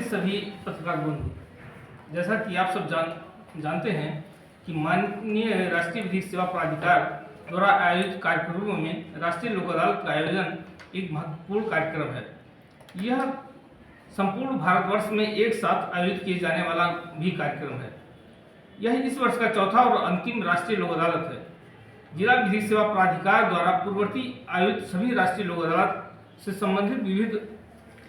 सभी पत्रकार बंधु, जैसा कि आप सब जानते हैं कि माननीय राष्ट्रीय विधिक सेवा प्राधिकार द्वारा आयोजित कार्यक्रमों में राष्ट्रीय लोक अदालत का आयोजन एक महत्वपूर्ण कार्यक्रम है। यह संपूर्ण भारतवर्ष में एक साथ आयोजित किए जाने वाला भी कार्यक्रम है। यह इस वर्ष का चौथा और अंतिम राष्ट्रीय लोक अदालत है। जिला विधिक सेवा प्राधिकार द्वारा पूर्ववर्ती आयोजित सभी राष्ट्रीय लोक अदालत से संबंधित विविध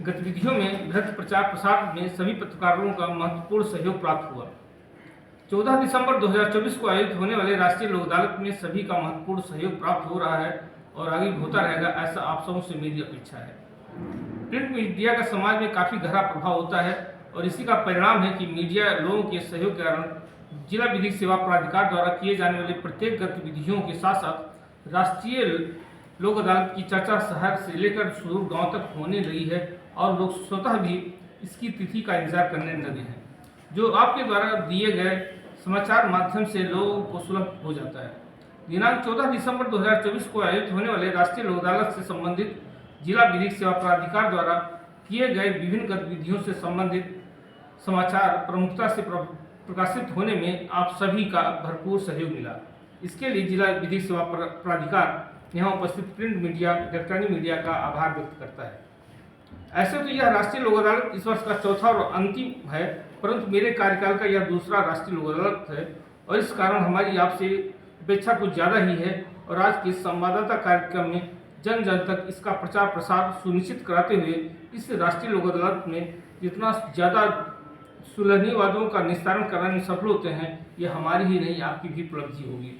गतिविधियों में बृहत प्रचार प्रसार में सभी पत्रकारों का महत्वपूर्ण सहयोग प्राप्त हुआ। 14 दिसंबर 2024 को आयोजित होने वाले राष्ट्रीय लोक अदालत में सभी का महत्वपूर्ण सहयोग प्राप्त हो रहा है और आगे होता रहेगा, ऐसा आप सबों से मेरी अपेक्षा है। प्रिंट मीडिया का समाज में काफ़ी गहरा प्रभाव होता है और इसी का परिणाम है कि मीडिया लोगों के सहयोग के कारण जिला विधिक सेवा प्राधिकार द्वारा किए जाने वाले प्रत्येक गतिविधियों के साथ साथ राष्ट्रीय लोक अदालत की चर्चा शहर से लेकर सुदूर गांव तक होने लगी है और लोग स्वतः भी इसकी तिथि का इंतजार करने लगे हैं, जो आपके द्वारा दिए गए समाचार माध्यम से लोगों को सुलभ हो जाता है। दिनांक 14 दिसंबर 2024 को आयोजित होने वाले राष्ट्रीय लोक अदालत से संबंधित जिला विधिक सेवा प्राधिकार द्वारा किए गए विभिन्न गतिविधियों से संबंधित समाचार प्रमुखता से प्रकाशित होने में आप सभी का भरपूर सहयोग मिला। इसके लिए जिला विधिक सेवा प्राधिकार यहाँ उपस्थित प्रिंट मीडिया, इलेक्ट्रॉनिक मीडिया का आभार व्यक्त करता है। ऐसे तो यह राष्ट्रीय लोक अदालत इस वर्ष का चौथा और अंतिम है, परंतु मेरे कार्यकाल का यह दूसरा राष्ट्रीय लोक अदालत है और इस कारण हमारी आपसे अपेक्षा कुछ ज़्यादा ही है और आज के संवाददाता कार्यक्रम में जन जन तक इसका प्रचार प्रसार सुनिश्चित कराते हुए इस राष्ट्रीय लोक अदालत में जितना ज़्यादा सुलझनी वादों का निस्तारण कराने में सफल होते हैं, यह हमारी ही नहीं आपकी भी उपलब्धि होगी।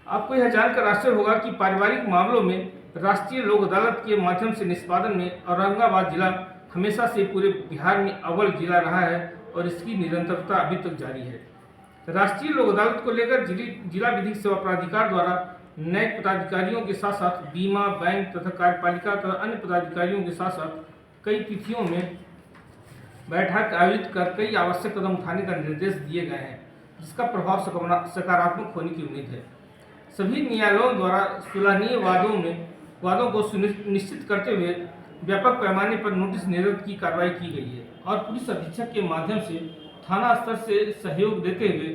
आपको यह जानकर आश्चर्य होगा कि पारिवारिक मामलों में राष्ट्रीय लोक अदालत के माध्यम से निष्पादन में औरंगाबाद जिला हमेशा से पूरे बिहार में अव्वल जिला रहा है और इसकी निरंतरता अभी तक जारी है। राष्ट्रीय लोक अदालत को लेकर जिला विधिक सेवा प्राधिकार द्वारा न्यायिक पदाधिकारियों के साथ साथ बीमा, बैंक तथा कार्यपालिका तथा अन्य पदाधिकारियों के साथ साथ कई तिथियों में बैठक आयोजित कर कई आवश्यक कदम उठाने का निर्देश दिए गए हैं, जिसका प्रभाव सकारात्मक होने की उम्मीद है। सभी न्यायालयों द्वारा सुलहनीय वादों को सुनिश्चित करते हुए व्यापक पैमाने पर नोटिस निरस्त की कार्रवाई की गई है और पुलिस अधीक्षक के माध्यम से थाना स्तर से सहयोग देते हुए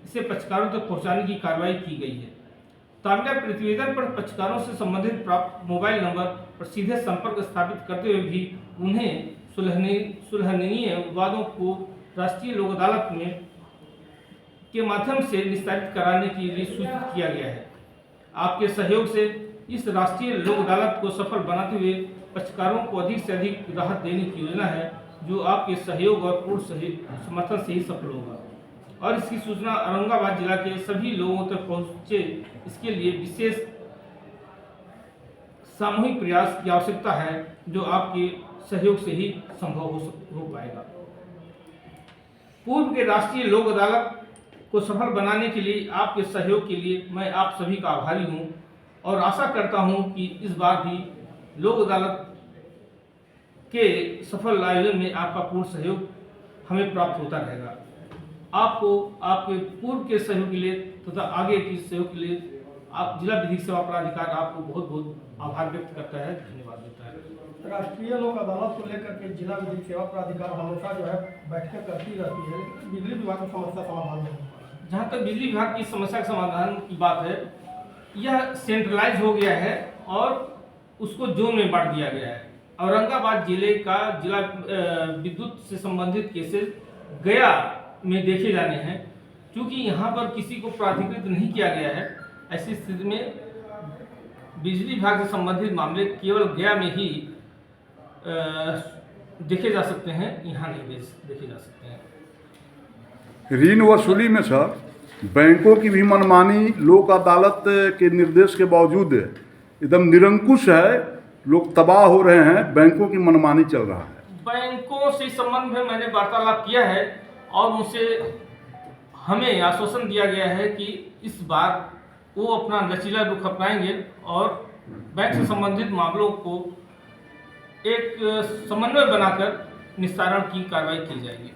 इसे पक्षकारों तक पहुंचाने की कार्रवाई की गई है। तामिला प्रतिवेदन पर पक्षकारों से संबंधित प्राप्त मोबाइल नंबर पर सीधे संपर्क स्थापित करते हुए भी उन्हें सुलहनीय वादों को राष्ट्रीय लोक अदालत में के माध्यम से निस्तारित कराने के लिए सूचित किया गया है। आपके सहयोग से इस राष्ट्रीय लोक अदालत को सफल बनाते हुए पक्षकारों को अधिक से अधिक राहत देने की योजना है, जो आपके सहयोग और पूर्ण समर्थन से ही सफल होगा और इसकी सूचना औरंगाबाद जिला के सभी लोगों तक पहुंचे। इसके लिए विशेष सामूहिक प्रयास की आवश्यकता है, जो आपके सहयोग से ही संभव हो पाएगा। पूर्व के राष्ट्रीय लोक अदालत को सफल बनाने के लिए आपके सहयोग के लिए मैं आप सभी का आभारी हूं और आशा करता हूं कि इस बार भी लोक अदालत के सफल आयोजन में आपका पूर्ण सहयोग हमें प्राप्त होता रहेगा। आपको आपके पूर्व के सहयोग के लिए तथा आगे के सहयोग के लिए आप जिला विधिक सेवा प्राधिकार आपको बहुत बहुत आभार व्यक्त करता है, धन्यवाद देता है। राष्ट्रीय लोक अदालत को लेकर के जिला विधिक सेवा प्राधिकार हमेशा बैठकें करती रहती है। बिजली विभाग की समस्या समाधान नहीं। जहाँ तक बिजली विभाग की समस्या के समाधान की बात है, यह सेंट्रलाइज हो गया है और उसको जोन में बांट दिया गया है। औरंगाबाद जिले का जिला विद्युत से संबंधित केसेस गया में देखे जाने हैं। क्योंकि यहाँ पर किसी को प्राधिकृत नहीं किया गया है, ऐसी स्थिति में बिजली विभाग से संबंधित मामले केवल गया में ही देखे जा सकते हैं, यहाँ नहीं देखे जा सकते हैं। ऋण वसूली में सर बैंकों की भी मनमानी लोक अदालत के निर्देश के बावजूद एकदम निरंकुश है, लोग तबाह हो रहे हैं, बैंकों की मनमानी चल रहा है। बैंकों से संबंध में मैंने वार्तालाप किया है और उनसे हमें आश्वासन दिया गया है कि इस बार वो अपना लचीला रुख अपनाएंगे और बैंक से संबंधित मामलों को एक समन्वय बनाकर निस्तारण की कार्रवाई की जाएगी।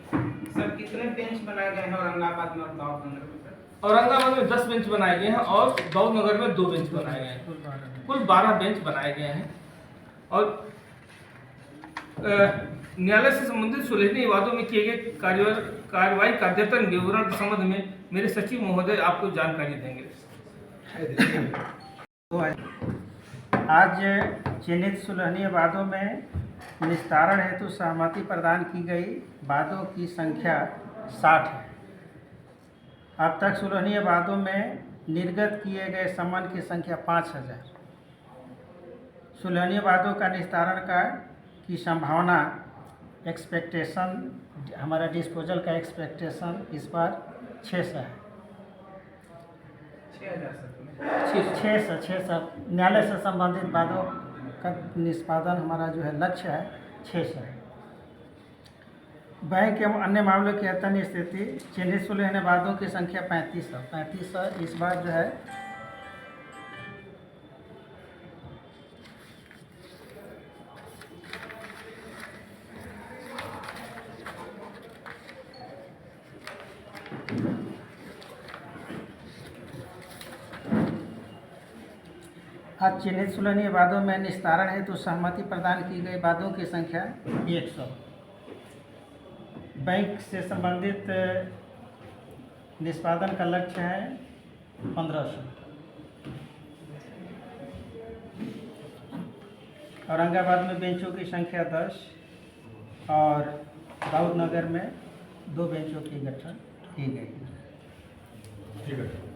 सर, कितने बेंच बनाए गए हैं औरंगाबाद में और दाऊद नगर में? औरंगाबाद में 10 बेंच बनाए गए हैं और दाऊद नगर में 2 बेंच बनाए गए हैं। कुल 12 बेंच बनाए गए हैं और न्यायालय से संबंधित सुलझने विवादों में किए गए कार्रवाई का अद्यतन विवरण के संबंध में मेरे सचिव महोदय आपको जानकारी देंगे। आज चिन्हित सुलहनीय वादों में निस्तारण हेतु सहमति प्रदान की गई वादों की संख्या 60 है। अब तक सुलहनीय वादों में निर्गत किए गए समन की संख्या 5000। सुलहनीय वादों का निस्तारण की संभावना एक्सपेक्टेशन, हमारा डिस्पोजल का एक्सपेक्टेशन इस बार 600 है। 600 न्यायालय से संबंधित वादों का निष्पादन हमारा जो है लक्ष्य है 600 है। बैंक एवं अन्य मामलों की अत्यंत स्थिति चिन्हित सुलहनीय वादों की संख्या 3500 इस बार जो है आज चिन्हित सुलहनीय वादों में निस्तारण हेतु सहमति प्रदान की गई वादों की संख्या 100। बैंक से संबंधित निष्पादन का लक्ष्य है 1500। औरंगाबाद में बेंचों की संख्या 10 और दाऊदनगर में 2 बेंचों की गठन की गई। ठीक है।